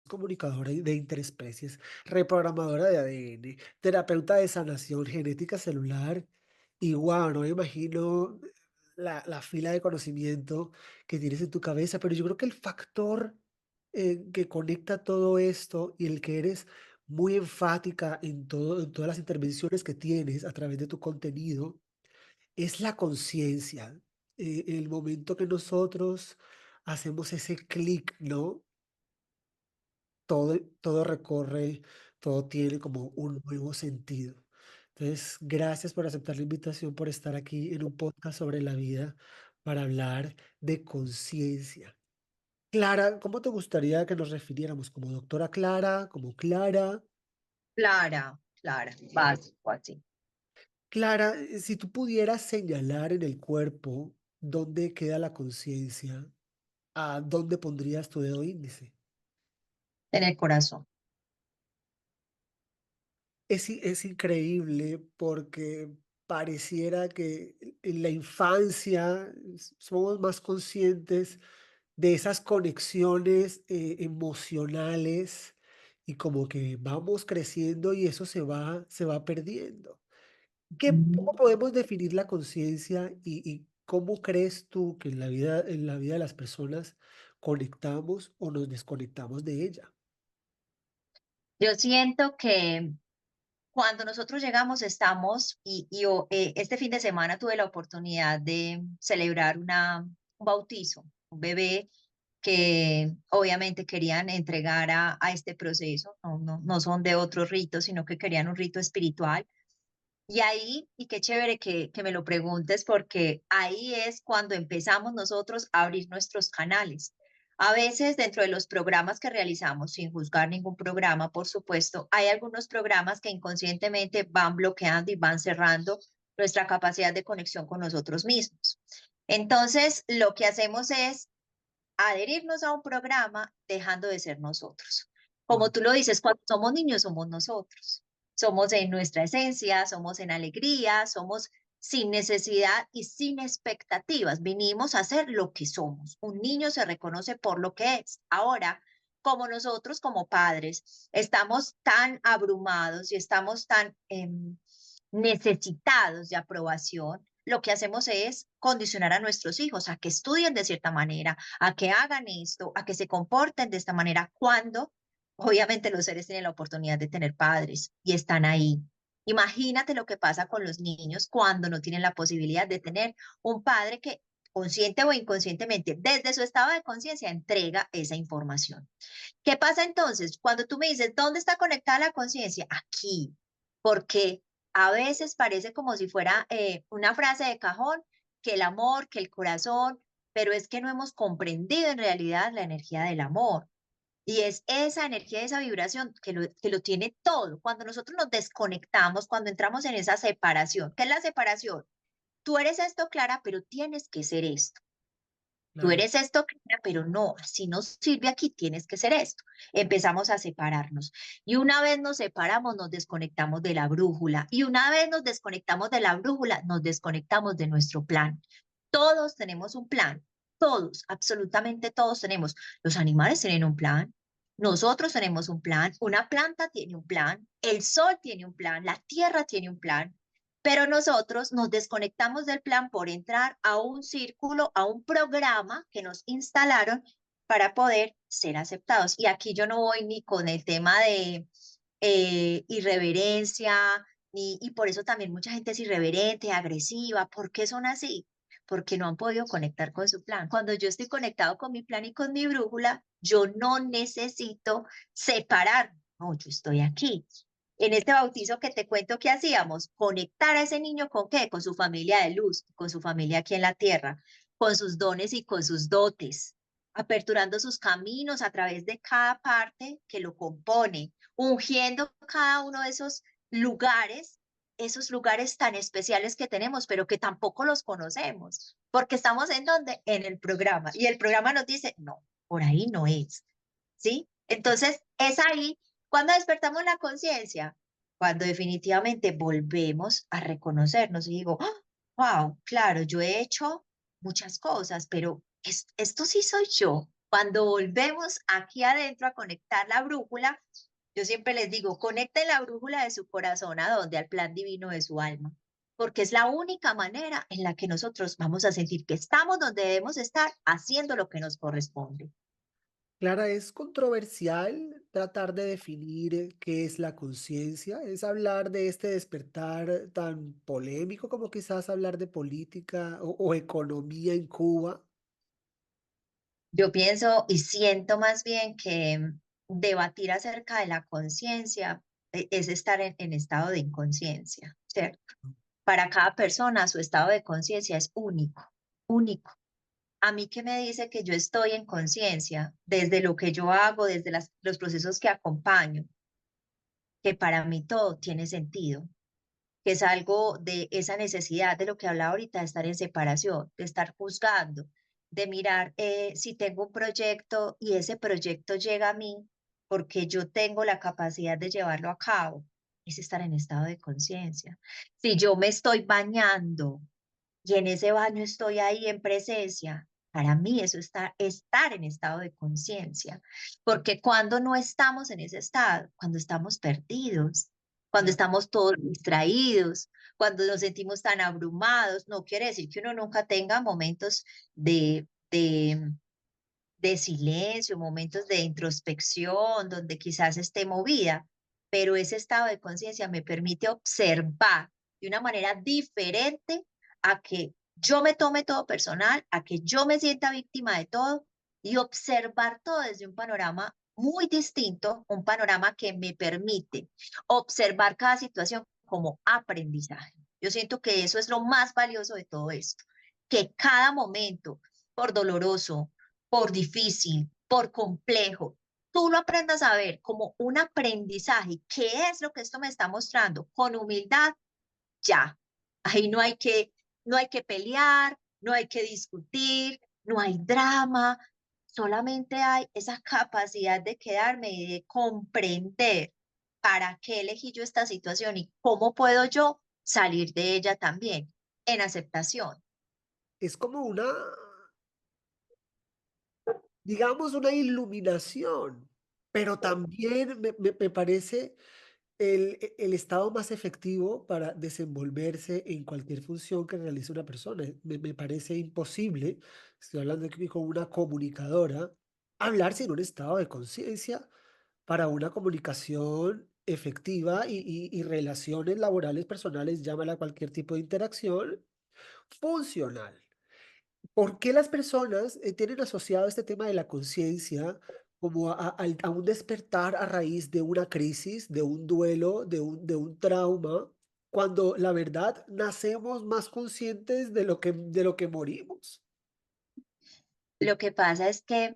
comunicadora de interespecies, reprogramadora de ADN, terapeuta de sanación genética celular. Y wow, no me imagino la fila de conocimiento que tienes en tu cabeza, pero yo creo que el factor que conecta todo esto y el que eres muy enfática en todo, en todas las intervenciones que tienes a través de tu contenido, es la conciencia. El momento que nosotros hacemos ese clic, ¿no? Todo recorre, todo tiene como un nuevo sentido. Entonces, gracias por aceptar la invitación, por estar aquí en un podcast sobre la vida para hablar de conciencia. Clara, ¿cómo te gustaría que nos refiriéramos? ¿Como doctora Clara? ¿Como Clara? Clara, Clara, básico, así. Clara, si tú pudieras señalar en el cuerpo dónde queda la conciencia, ¿a dónde pondrías tu dedo índice? En el corazón. Es increíble porque pareciera que en la infancia somos más conscientes de esas conexiones emocionales y como que vamos creciendo y eso se va perdiendo. ¿Cómo Ujú. podemos definir la conciencia y cómo crees tú que en la vida de las personas conectamos o nos desconectamos de ella? Yo siento que cuando nosotros llegamos estamos, este fin de semana tuve la oportunidad de celebrar un bautizo, un bebé que obviamente querían entregar a este proceso, no son de otro rito, sino que querían un rito espiritual. Y ahí, y qué chévere que me lo preguntes, porque ahí es cuando empezamos nosotros a abrir nuestros canales. A veces dentro de los programas que realizamos, sin juzgar ningún programa, por supuesto, hay algunos programas que inconscientemente van bloqueando y van cerrando nuestra capacidad de conexión con nosotros mismos. Entonces, lo que hacemos es adherirnos a un programa dejando de ser nosotros. Como Wow. tú lo dices, cuando somos niños somos nosotros. Somos en nuestra esencia, somos en alegría, somos sin necesidad y sin expectativas. Vinimos a ser lo que somos. Un niño se reconoce por lo que es. Ahora, como nosotros como padres estamos tan abrumados y estamos tan necesitados de aprobación, lo que hacemos es condicionar a nuestros hijos a que estudien de cierta manera, a que hagan esto, a que se comporten de esta manera, cuando obviamente los seres tienen la oportunidad de tener padres y están ahí. Imagínate lo que pasa con los niños cuando no tienen la posibilidad de tener un padre que consciente o inconscientemente, desde su estado de conciencia, entrega esa información. ¿Qué pasa entonces? Cuando tú me dices, ¿dónde está conectada la conciencia? Aquí, porque a veces parece como si fuera una frase de cajón, que el amor, que el corazón, pero es que no hemos comprendido en realidad la energía del amor. Y es esa energía, esa vibración que lo tiene todo. Cuando nosotros nos desconectamos, cuando entramos en esa separación, ¿qué es la separación? Tú eres esto, Clara, pero tienes que ser esto. Tú Claro. eres esto, Clara, pero no, si no sirve aquí, tienes que ser esto. Empezamos a separarnos. Y una vez nos separamos, nos desconectamos de la brújula. Y una vez nos desconectamos de la brújula, nos desconectamos de nuestro plan. Todos tenemos un plan. Todos, absolutamente todos tenemos. Los animales tienen un plan. Nosotros tenemos un plan. Una planta tiene un plan. El sol tiene un plan. La tierra tiene un plan. Pero nosotros nos desconectamos del plan por entrar a un círculo, a un programa que nos instalaron para poder ser aceptados. Y aquí yo no voy ni con el tema de irreverencia, y por eso también mucha gente es irreverente, agresiva. ¿Por qué son así? Porque no han podido conectar con su plan. Cuando yo estoy conectado con mi plan y con mi brújula, yo no necesito separar. No, yo estoy aquí. En este bautizo que te cuento que hacíamos, conectar a ese niño con qué, con su familia de luz, con su familia aquí en la tierra, con sus dones y con sus dotes, aperturando sus caminos a través de cada parte que lo compone, ungiendo cada uno de esos lugares tan especiales que tenemos, pero que tampoco los conocemos, porque estamos en donde, en el programa, y el programa nos dice, no, por ahí no es. ¿Sí? Entonces, es ahí cuando despertamos la conciencia, cuando definitivamente volvemos a reconocernos y digo, wow, claro, yo he hecho muchas cosas, pero esto sí soy yo. Cuando volvemos aquí adentro a conectar la brújula, yo siempre les digo, conecten la brújula de su corazón a donde, al plan divino de su alma, porque es la única manera en la que nosotros vamos a sentir que estamos donde debemos estar, haciendo lo que nos corresponde. Clara, ¿es controversial tratar de definir qué es la conciencia? ¿Es hablar de este despertar tan polémico como quizás hablar de política o economía en Cuba? Yo pienso y siento más bien que debatir acerca de la conciencia es estar en estado de inconsciencia, ¿cierto? Para cada persona su estado de conciencia es único, único. A mí que me dice que yo estoy en conciencia desde lo que yo hago, desde los procesos que acompaño, que para mí todo tiene sentido, que es algo de esa necesidad de lo que hablaba ahorita, de estar en separación, de estar juzgando, de mirar si tengo un proyecto y ese proyecto llega a mí porque yo tengo la capacidad de llevarlo a cabo, es estar en estado de conciencia. Si yo me estoy bañando y en ese baño estoy ahí en presencia, para mí eso está estar en estado de conciencia, porque cuando no estamos en ese estado, cuando estamos perdidos, cuando Claro. estamos todos distraídos, cuando nos sentimos tan abrumados, no quiere decir que uno nunca tenga momentos de, de, de silencio, momentos de introspección, donde quizás esté movida, pero ese estado de conciencia me permite observar de una manera diferente a que yo me tome todo personal, a que yo me sienta víctima de todo y observar todo desde un panorama muy distinto, un panorama que me permite observar cada situación como aprendizaje. Yo siento que eso es lo más valioso de todo esto, que cada momento, por doloroso, por difícil, por complejo, tú lo aprendas a ver como un aprendizaje. ¿Qué es lo que esto me está mostrando? Con humildad, ya. Ahí no hay que pelear, no hay que discutir, no hay drama, solamente hay esa capacidad de quedarme y de comprender para qué elegí yo esta situación y cómo puedo yo salir de ella también, en aceptación. Es como digamos, una iluminación, pero también me parece el estado más efectivo para desenvolverse en cualquier función que realice una persona. Me parece imposible, estoy hablando aquí con una comunicadora, hablar sin un estado de conciencia para una comunicación efectiva y relaciones laborales, personales, llámala cualquier tipo de interacción, funcional. ¿Por qué las personas tienen asociado este tema de la conciencia como a un despertar a raíz de una crisis, de un duelo, de un trauma, cuando la verdad nacemos más conscientes de lo que morimos? Lo que pasa es que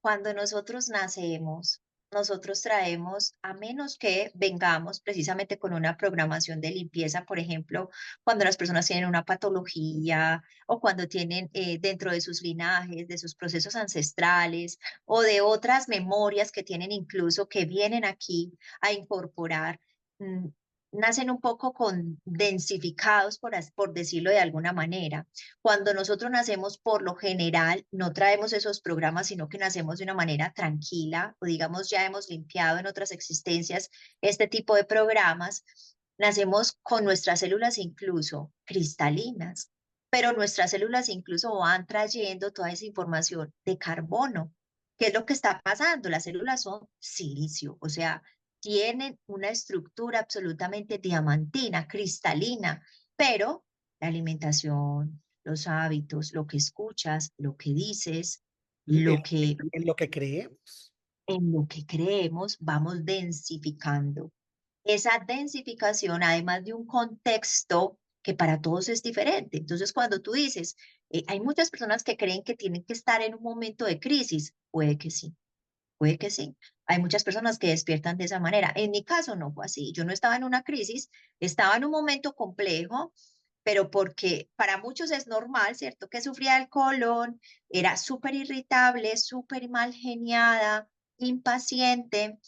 cuando nosotros nacemos, nosotros traemos, a menos que vengamos precisamente con una programación de limpieza, por ejemplo, cuando las personas tienen una patología o cuando tienen dentro de sus linajes, de sus procesos ancestrales o de otras memorias que tienen incluso que vienen aquí a incorporar, mm, nacen un poco densificados, por decirlo de alguna manera. Cuando nosotros nacemos, por lo general, no traemos esos programas, sino que nacemos de una manera tranquila, o digamos, ya hemos limpiado en otras existencias este tipo de programas. Nacemos con nuestras células incluso cristalinas, pero nuestras células incluso van trayendo toda esa información de carbono. ¿Qué es lo que está pasando? Las células son silicio, o sea, tienen una estructura absolutamente diamantina, cristalina, pero la alimentación, los hábitos, lo que escuchas, lo que dices, En lo que en lo que creemos. en lo que creemos, vamos densificando. Esa densificación, además de un contexto que para todos es diferente. Entonces, cuando tú dices, hay muchas personas que creen que tienen que estar en un momento de crisis, puede que sí, puede que sí. Hay muchas personas que despiertan de esa manera. En mi caso no fue así. Yo no estaba en una crisis, estaba en un momento complejo, pero porque para muchos es normal, ¿cierto? Que sufría del colon, era súper irritable, súper mal geniada, impaciente,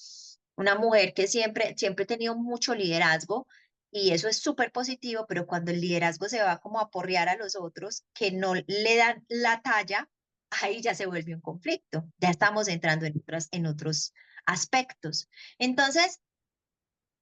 una mujer que siempre ha tenido mucho liderazgo y eso es súper positivo, pero cuando el liderazgo se va como a porrear a los otros que no le dan la talla, ahí ya se vuelve un conflicto, ya estamos entrando en otros aspectos. Entonces,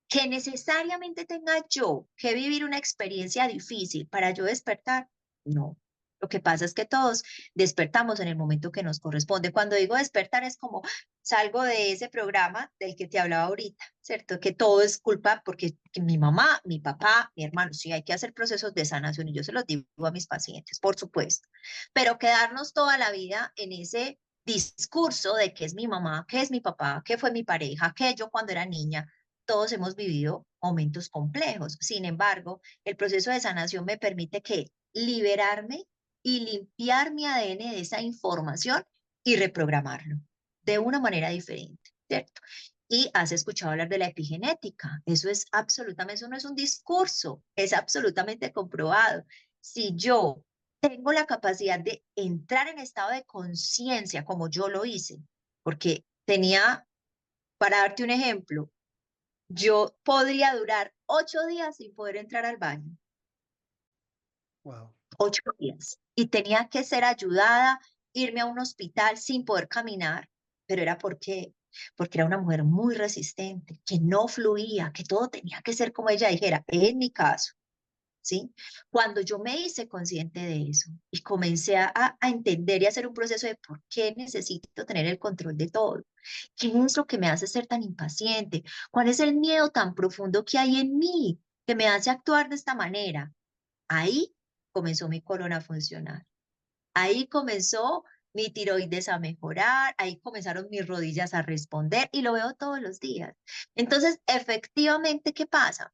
que necesariamente tenga yo que vivir una experiencia difícil para yo despertar, no. Lo que pasa es que todos despertamos en el momento que nos corresponde. Cuando digo despertar es como salgo de ese programa del que te hablaba ahorita, ¿cierto? Que todo es culpa porque que mi mamá, mi papá, mi hermano, sí hay que hacer procesos de sanación y yo se los digo a mis pacientes, por supuesto. Pero quedarnos toda la vida en ese discurso de qué es mi mamá, qué es mi papá, qué fue mi pareja, qué yo cuando era niña, todos hemos vivido momentos complejos. Sin embargo, el proceso de sanación me permite que liberarme y limpiar mi ADN de esa información y reprogramarlo de una manera diferente, ¿cierto? Y has escuchado hablar de la epigenética. Eso es absolutamente, eso no es un discurso, es absolutamente comprobado. Si yo tengo la capacidad de entrar en estado de conciencia como yo lo hice, porque tenía, para darte un ejemplo, yo podría durar 8 días sin poder entrar al baño, Wow, 8 días. Y tenía que ser ayudada, irme a un hospital sin poder caminar. Pero era porque era una mujer muy resistente, que no fluía, que todo tenía que ser como ella dijera, en mi caso. ¿Sí? Cuando yo me hice consciente de eso y comencé a entender y hacer un proceso de por qué necesito tener el control de todo, qué es lo que me hace ser tan impaciente, cuál es el miedo tan profundo que hay en mí que me hace actuar de esta manera, ahí comenzó mi colon a funcionar. Ahí comenzó mi tiroides a mejorar, ahí comenzaron mis rodillas a responder y lo veo todos los días. Entonces, efectivamente, ¿qué pasa?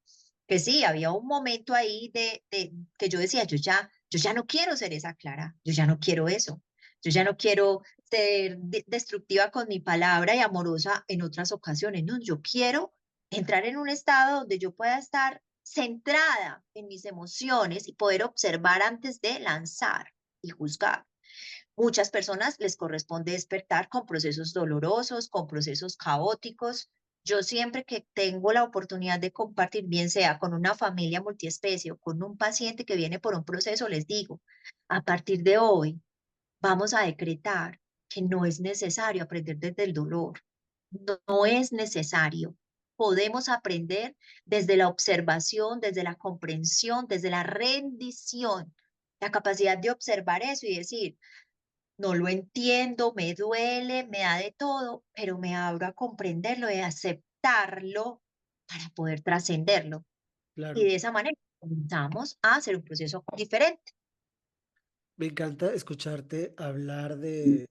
Que sí, había un momento ahí de que yo decía, yo ya no quiero ser esa Clara, yo ya no quiero eso, yo ya no quiero ser destructiva con mi palabra y amorosa en otras ocasiones, no, yo quiero entrar en un estado donde yo pueda estar centrada en mis emociones y poder observar antes de lanzar y juzgar. Muchas personas les corresponde despertar con procesos dolorosos, con procesos caóticos. Yo siempre que tengo la oportunidad de compartir, bien sea con una familia multiespecie o con un paciente que viene por un proceso, les digo, a partir de hoy vamos a decretar que no es necesario aprender desde el dolor, no es necesario. Podemos aprender desde la observación, desde la comprensión, desde la rendición, la capacidad de observar eso y decir, no lo entiendo, me duele, me da de todo, pero me abro a comprenderlo y a aceptarlo para poder trascenderlo. Y claro. de esa manera comenzamos a hacer un proceso diferente. Me encanta escucharte hablar de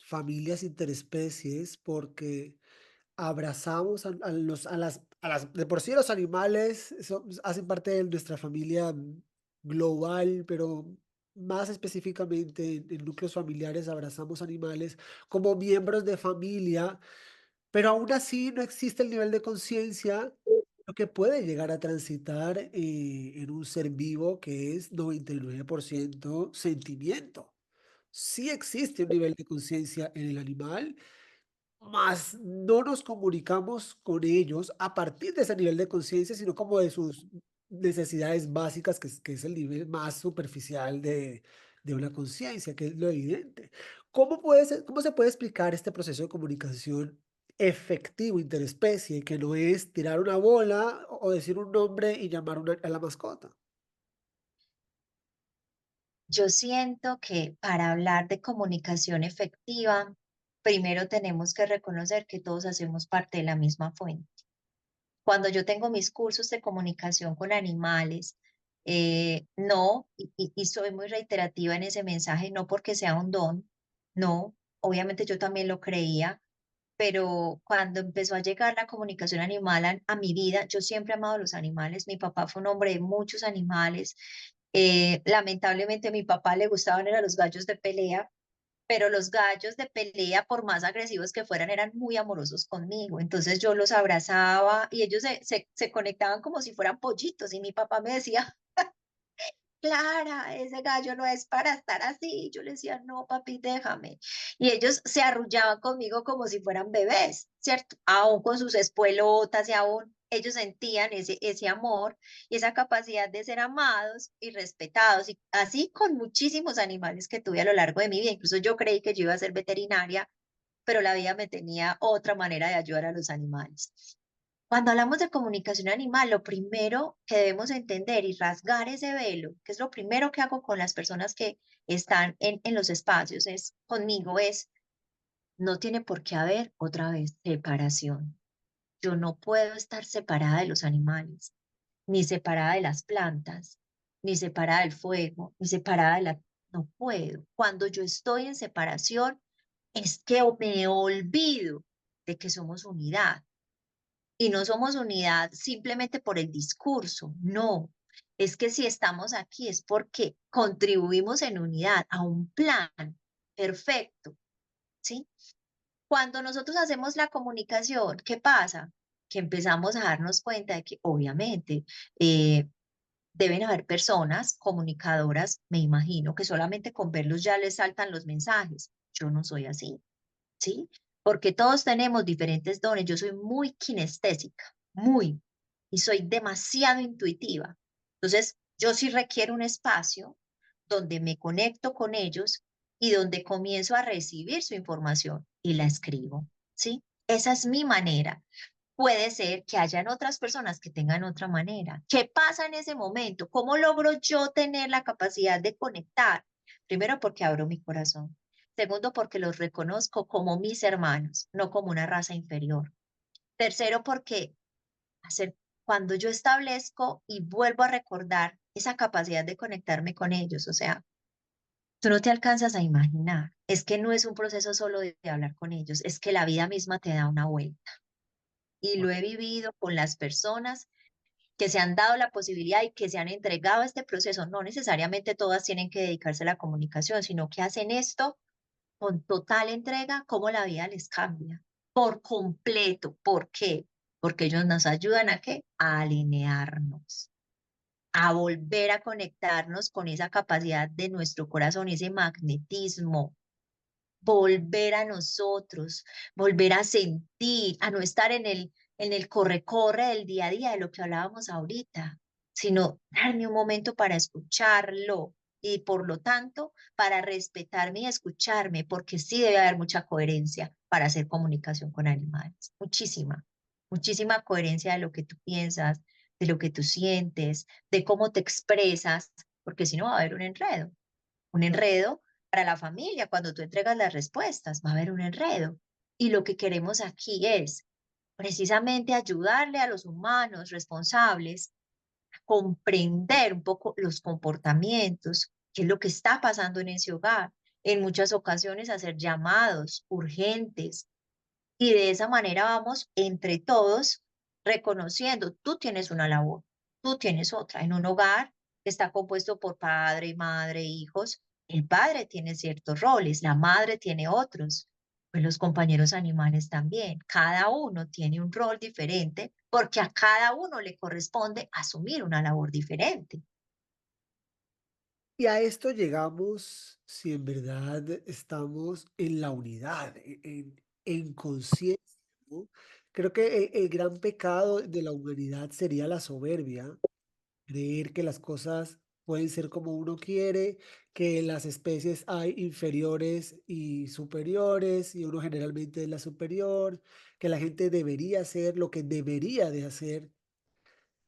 familias interespecies porque abrazamos de por sí los animales hacen parte de nuestra familia global, pero más específicamente en núcleos familiares abrazamos animales como miembros de familia, pero aún así no existe el nivel de conciencia lo que puede llegar a transitar en un ser vivo que es 99% sentimiento. Sí existe un nivel de conciencia en el animal, más no nos comunicamos con ellos a partir de ese nivel de conciencia, sino como de sus necesidades básicas, que es el nivel más superficial de una conciencia, que es lo evidente. ¿Cómo se puede explicar este proceso de comunicación efectivo interespecie, que no es tirar una bola o decir un nombre y llamar a la mascota? Yo siento que para hablar de comunicación efectiva, primero tenemos que reconocer que todos hacemos parte de la misma fuente. Cuando yo tengo mis cursos de comunicación con animales, no, y soy muy reiterativa en ese mensaje, no porque sea un don, no, obviamente yo también lo creía, pero cuando empezó a llegar la comunicación animal a mi vida, yo siempre he amado los animales, mi papá fue un hombre de muchos animales, lamentablemente a mi papá le gustaban eran los gallos de pelea, pero los gallos de pelea, por más agresivos que fueran, eran muy amorosos conmigo. Entonces yo los abrazaba y ellos se conectaban como si fueran pollitos. Y mi papá me decía, Clara, ese gallo no es para estar así. Yo le decía, no, papi, déjame. Y ellos se arrullaban conmigo como si fueran bebés, ¿cierto? Aún con sus espuelotas y aún. ellos sentían ese amor y esa capacidad de ser amados y respetados, y así con muchísimos animales que tuve a lo largo de mi vida. Incluso yo creí que yo iba a ser veterinaria, pero la vida me tenía otra manera de ayudar a los animales. Cuando hablamos de comunicación animal, lo primero que debemos entender y rasgar ese velo, que es lo primero que hago con las personas que están en los espacios, es conmigo, es, no tiene por qué haber otra vez separación. Yo no puedo estar separada de los animales, ni separada de las plantas, ni separada del fuego, ni separada de la... No puedo. Cuando yo estoy en separación, es que me olvido de que somos unidad. Y no somos unidad simplemente por el discurso, no. Es que si estamos aquí es porque contribuimos en unidad a un plan perfecto, ¿sí? Cuando nosotros hacemos la comunicación, ¿qué pasa? Que empezamos a darnos cuenta de que obviamente eh, deben haber personas comunicadoras, me imagino, que solamente con verlos ya les saltan los mensajes. Yo no soy así. ¿Sí? Porque todos tenemos diferentes dones. Yo soy muy kinestésica, muy, y soy demasiado intuitiva. Entonces, yo sí requiero un espacio donde me conecto con ellos y donde comienzo a recibir su información y la escribo, ¿sí? Esa es mi manera. Puede ser que hayan otras personas que tengan otra manera. ¿Qué pasa en ese momento? ¿Cómo logro yo tener la capacidad de conectar? Primero, porque abro mi corazón. Segundo, porque los reconozco como mis hermanos, no como una raza inferior. Tercero, porque hacer, cuando yo establezco y vuelvo a recordar esa capacidad de conectarme con ellos, o sea, tú no te alcanzas a imaginar. Es que no es un proceso solo de hablar con ellos, es que la vida misma te da una vuelta. Y lo he vivido con las personas que se han dado la posibilidad y que se han entregado a este proceso. No necesariamente todas tienen que dedicarse a la comunicación, sino que hacen esto con total entrega, cómo la vida les cambia por completo. ¿Por qué? Porque ellos nos ayudan a qué? A alinearnos, a volver a conectarnos con esa capacidad de nuestro corazón, ese magnetismo, volver a nosotros, volver a sentir, a no estar en el corre-corre del día a día de lo que hablábamos ahorita, sino darme un momento para escucharlo y por lo tanto para respetarme y escucharme, porque sí debe haber mucha coherencia para hacer comunicación con animales, muchísima, muchísima coherencia de lo que tú piensas, de lo que tú sientes, de cómo te expresas, porque si no va a haber un enredo para la familia. Cuando tú entregas las respuestas, va a haber un enredo. Y lo que queremos aquí es precisamente ayudarle a los humanos responsables a comprender un poco los comportamientos, qué es lo que está pasando en ese hogar. En muchas ocasiones hacer llamados urgentes y de esa manera vamos entre todos reconociendo, tú tienes una labor, tú tienes otra. En un hogar que está compuesto por padre, madre, hijos, el padre tiene ciertos roles, la madre tiene otros, pues los compañeros animales también. Cada uno tiene un rol diferente porque a cada uno le corresponde asumir una labor diferente. Y a esto llegamos si en verdad estamos en la unidad, en conciencia, ¿no? Creo que el gran pecado de la humanidad sería la soberbia, creer que las cosas pueden ser como uno quiere, que en las especies hay inferiores y superiores, y uno generalmente es la superior, que la gente debería hacer lo que debería de hacer.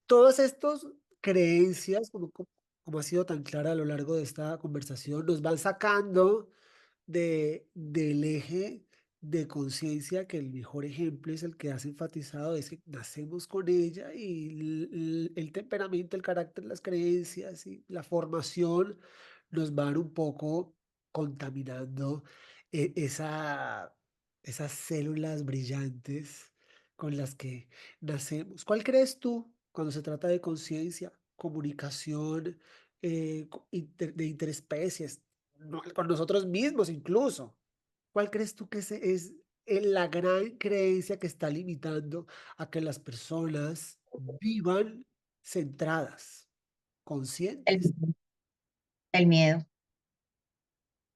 Todas estas creencias, como ha sido tan clara a lo largo de esta conversación, nos van sacando del eje de conciencia, que el mejor ejemplo es el que has enfatizado, es que nacemos con ella y el temperamento, el carácter, las creencias y la formación nos van un poco contaminando esa, esas células brillantes con las que nacemos. ¿Cuál crees tú cuando se trata de conciencia, comunicación, de interespecies? Con nosotros mismos incluso. ¿Cuál crees tú que es la gran creencia que está limitando a que las personas vivan centradas, El, conscientes? el miedo,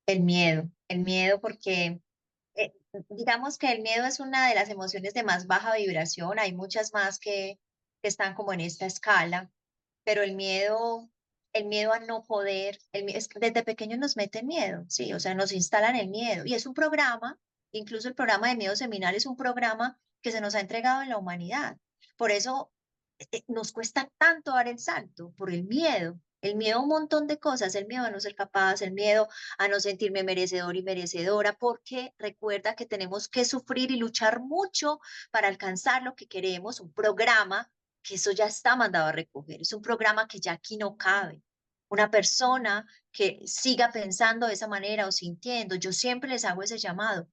el miedo porque digamos que el miedo es una de las emociones de más baja vibración. Hay muchas más que están como en esta escala, pero el miedo a no poder, es que desde pequeños nos meten miedo, sí, o sea, nos instalan el miedo. Y es un programa, incluso el programa de miedo seminal es un programa que se nos ha entregado en la humanidad. Por eso nos cuesta tanto dar el salto, por el miedo a un montón de cosas, el miedo a no ser capaz, el miedo a no sentirme merecedor y merecedora, porque recuerda que tenemos que sufrir y luchar mucho para alcanzar lo que queremos, un programa que eso ya está mandado a recoger, es un programa que ya aquí no cabe. Una persona que siga pensando de esa manera o sintiendo, yo siempre les hago ese llamado,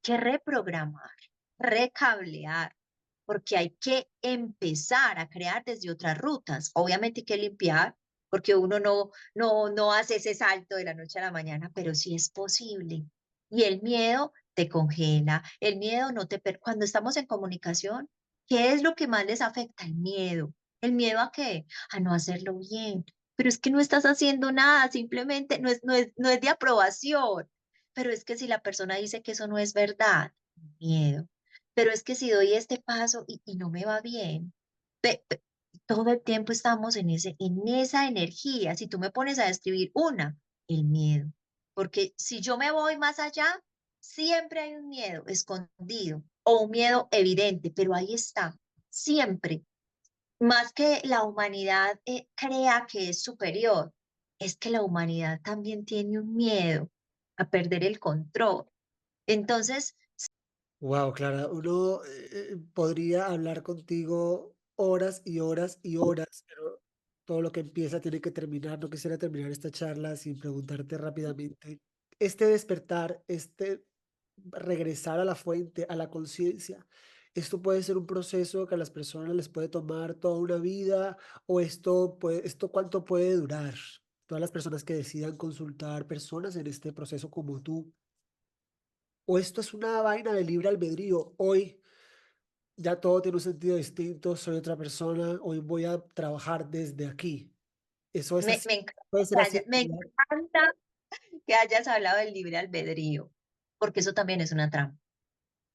que reprogramar, recablear, porque hay que empezar a crear desde otras rutas. Obviamente hay que limpiar, porque uno no hace ese salto de la noche a la mañana, pero sí es posible. Y el miedo te congela, el miedo no te... Cuando estamos en comunicación, ¿qué es lo que más les afecta? El miedo. ¿El miedo a qué? A no hacerlo bien. Pero es que no estás haciendo nada, simplemente no es de aprobación. Pero es que si la persona dice que eso no es verdad, miedo. Pero es que si doy este paso y no me va bien, pe- pe- todo el tiempo estamos en esa energía. Si tú me pones a describir una, el miedo. Porque si yo me voy más allá, siempre hay un miedo escondido o un miedo evidente, pero ahí está, siempre. Más que la humanidad crea que es superior, es que la humanidad también tiene un miedo a perder el control. Entonces, Wow, Clara, uno podría hablar contigo horas y horas y horas, pero todo lo que empieza tiene que terminar. No quisiera terminar esta charla sin preguntarte rápidamente, este despertar, este regresar a la fuente, a la conciencia, ¿esto puede ser un proceso que a las personas les puede tomar toda una vida o esto cuánto puede durar? Todas las personas que decidan consultar personas en este proceso como tú. O esto es una vaina de libre albedrío. Hoy ya todo tiene un sentido distinto, soy otra persona, hoy voy a trabajar desde aquí. Eso es así, me encanta puede ser así. me encanta que hayas hablado del libre albedrío, porque eso también es una trampa.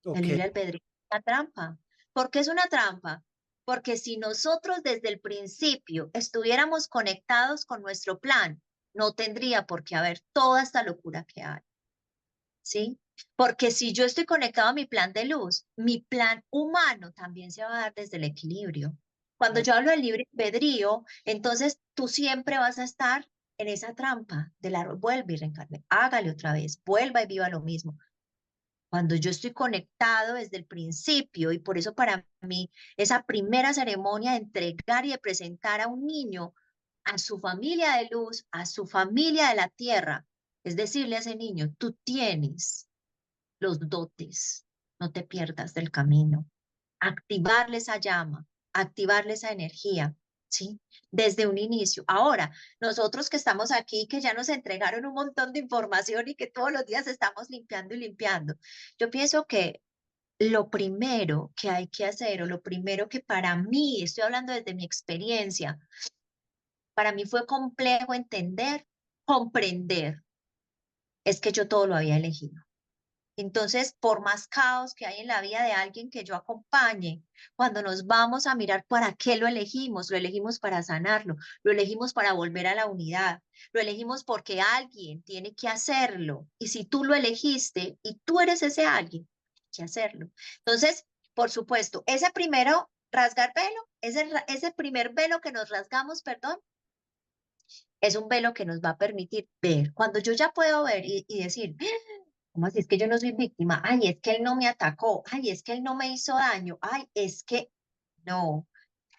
El Ok, libre albedrío es una trampa. ¿Por qué es una trampa? Porque si nosotros desde el principio estuviéramos conectados con nuestro plan, no tendría por qué haber toda esta locura que hay. ¿Sí? Porque si yo estoy conectado a mi plan de luz, mi plan humano también se va a dar desde el equilibrio. Cuando claro. yo hablo de libre albedrío, entonces tú siempre vas a estar en esa trampa de la vuelve y reencarne, hágale otra vez, vuelva y viva lo mismo. Cuando yo estoy conectado desde el principio, y por eso para mí esa primera ceremonia de entregar y de presentar a un niño a su familia de luz, a su familia de la tierra, es decirle a ese niño, tú tienes los dotes, no te pierdas del camino, activarle esa llama, activarle esa energía, ¿sí? Desde un inicio. Ahora, nosotros que estamos aquí, que ya nos entregaron un montón de información y que todos los días estamos limpiando y limpiando, yo pienso que lo primero que hay que hacer, o lo primero que para mí, estoy hablando desde mi experiencia, para mí fue complejo entender, comprender, es que yo todo lo había elegido. Entonces, por más caos que hay en la vida de alguien que yo acompañe, cuando nos vamos a mirar para qué lo elegimos para sanarlo, lo elegimos para volver a la unidad, lo elegimos porque alguien tiene que hacerlo. Y si tú lo elegiste y tú eres ese alguien, hay que hacerlo. Entonces, por supuesto, ese primero rasgar velo, ese primer velo que nos rasgamos, perdón, es un velo que nos va a permitir ver. Cuando yo ya puedo ver y decir, ¿cómo así? Es que yo no soy víctima. Ay, es que él no me atacó. Ay, es que él no me hizo daño. Ay, es que no,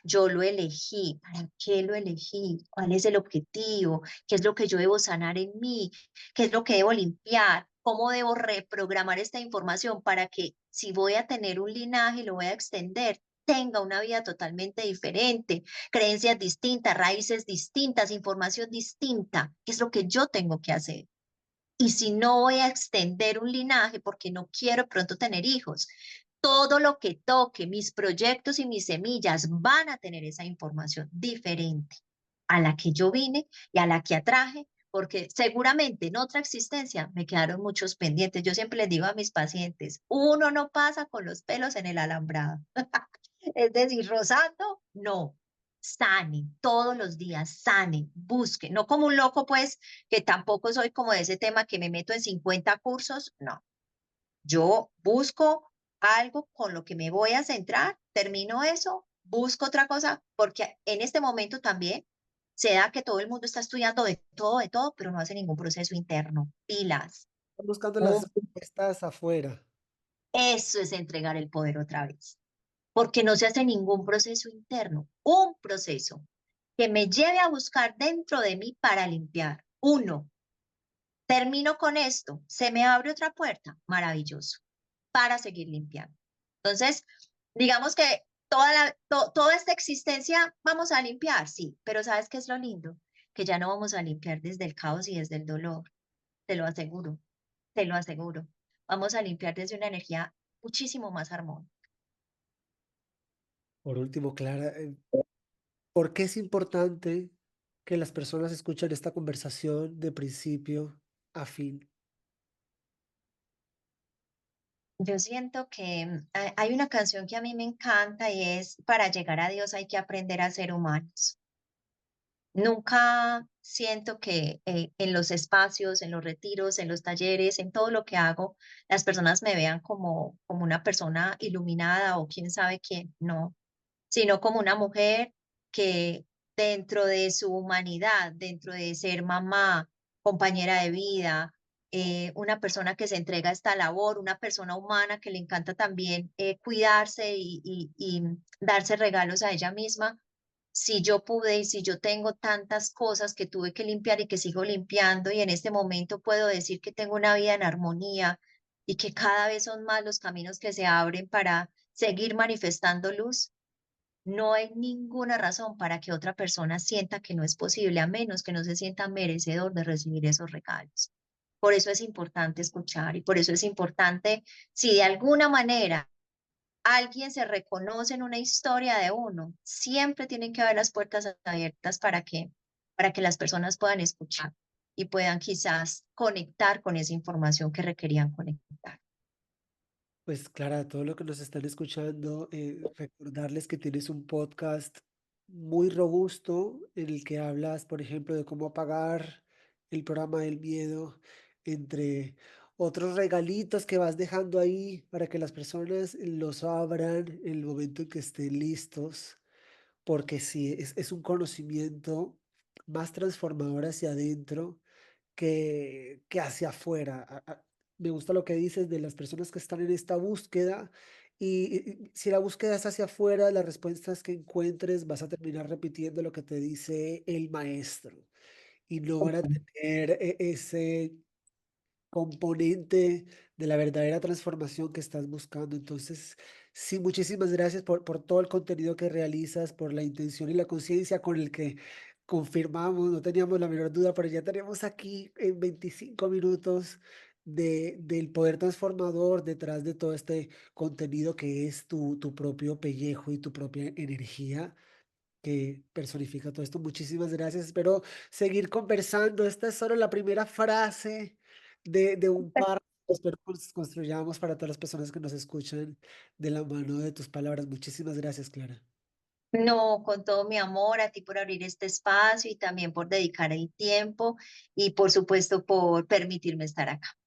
yo lo elegí. ¿Para qué lo elegí? ¿Cuál es el objetivo? ¿Qué es lo que yo debo sanar en mí? ¿Qué es lo que debo limpiar? ¿Cómo debo reprogramar esta información para que si voy a tener un linaje y lo voy a extender, tenga una vida totalmente diferente, creencias distintas, raíces distintas, información distinta? ¿Qué es lo que yo tengo que hacer? Y si no voy a extender un linaje porque no quiero pronto tener hijos, todo lo que toque, mis proyectos y mis semillas van a tener esa información diferente a la que yo vine y a la que atraje, porque seguramente en otra existencia me quedaron muchos pendientes. Yo siempre les digo a mis pacientes, uno no pasa con los pelos en el alambrado. Es decir, rozando, no. Sane, todos los días, sane, busque, no como un loco, pues, que tampoco soy como de ese tema que me meto en 50 cursos, no. Yo busco algo con lo que me voy a centrar, termino eso, busco otra cosa, porque en este momento también se da que todo el mundo está estudiando de todo, pero no hace ningún proceso interno. Pilas. Están buscando las Un- respuestas afuera. Eso es entregar el poder otra vez, porque no se hace ningún proceso interno, un proceso que me lleve a buscar dentro de mí para limpiar. Uno, termino con esto, se me abre otra puerta, maravilloso, para seguir limpiando. Entonces, digamos que toda esta existencia vamos a limpiar, sí, pero ¿sabes qué es lo lindo? Que ya no vamos a limpiar desde el caos y desde el dolor, te lo aseguro, te lo aseguro. Vamos a limpiar desde una energía muchísimo más armónica. Por último, Clara, ¿por qué es importante que las personas escuchen esta conversación de principio a fin? Yo siento que hay una canción que a mí me encanta y es, para llegar a Dios hay que aprender a ser humanos. Nunca siento que en los espacios, en los retiros, en los talleres, en todo lo que hago, las personas me vean como una persona iluminada o quién sabe quién, no, sino como una mujer que dentro de su humanidad, dentro de ser mamá, compañera de vida, una persona que se entrega a esta labor, una persona humana que le encanta también cuidarse y darse regalos a ella misma. Si yo pude y si yo tengo tantas cosas que tuve que limpiar y que sigo limpiando y en este momento puedo decir que tengo una vida en armonía y que cada vez son más los caminos que se abren para seguir manifestando luz, no hay ninguna razón para que otra persona sienta que no es posible, a menos que no se sienta merecedor de recibir esos regalos. Por eso es importante escuchar y por eso es importante, si de alguna manera alguien se reconoce en una historia de uno, siempre tienen que haber las puertas abiertas para que las personas puedan escuchar y puedan quizás conectar con esa información que requerían conectar. Pues Clara, a todo lo que nos están escuchando, recordarles que tienes un podcast muy robusto en el que hablas, por ejemplo, de cómo apagar el programa del miedo, entre otros regalitos que vas dejando ahí para que las personas los abran en el momento en que estén listos, porque sí, es un conocimiento más transformador hacia adentro que hacia afuera. Me gusta lo que dices de las personas que están en esta búsqueda y si la búsqueda es hacia afuera, las respuestas que encuentres vas a terminar repitiendo lo que te dice el maestro y no van a tener ese componente de la verdadera transformación que estás buscando. Entonces, sí, muchísimas gracias por todo el contenido que realizas, por la intención y la conciencia con el que confirmamos, no teníamos la menor duda, pero ya tenemos aquí en 25 minutos del poder transformador detrás de todo este contenido que es tu propio pellejo y tu propia energía que personifica todo esto. Muchísimas gracias. Espero seguir conversando. Esta es solo la primera frase de un par. Espero que construyamos para todas las personas que nos escuchan de la mano de tus palabras. Muchísimas gracias, Clara. No, con todo mi amor a ti por abrir este espacio y también por dedicar el tiempo y por supuesto por permitirme estar acá.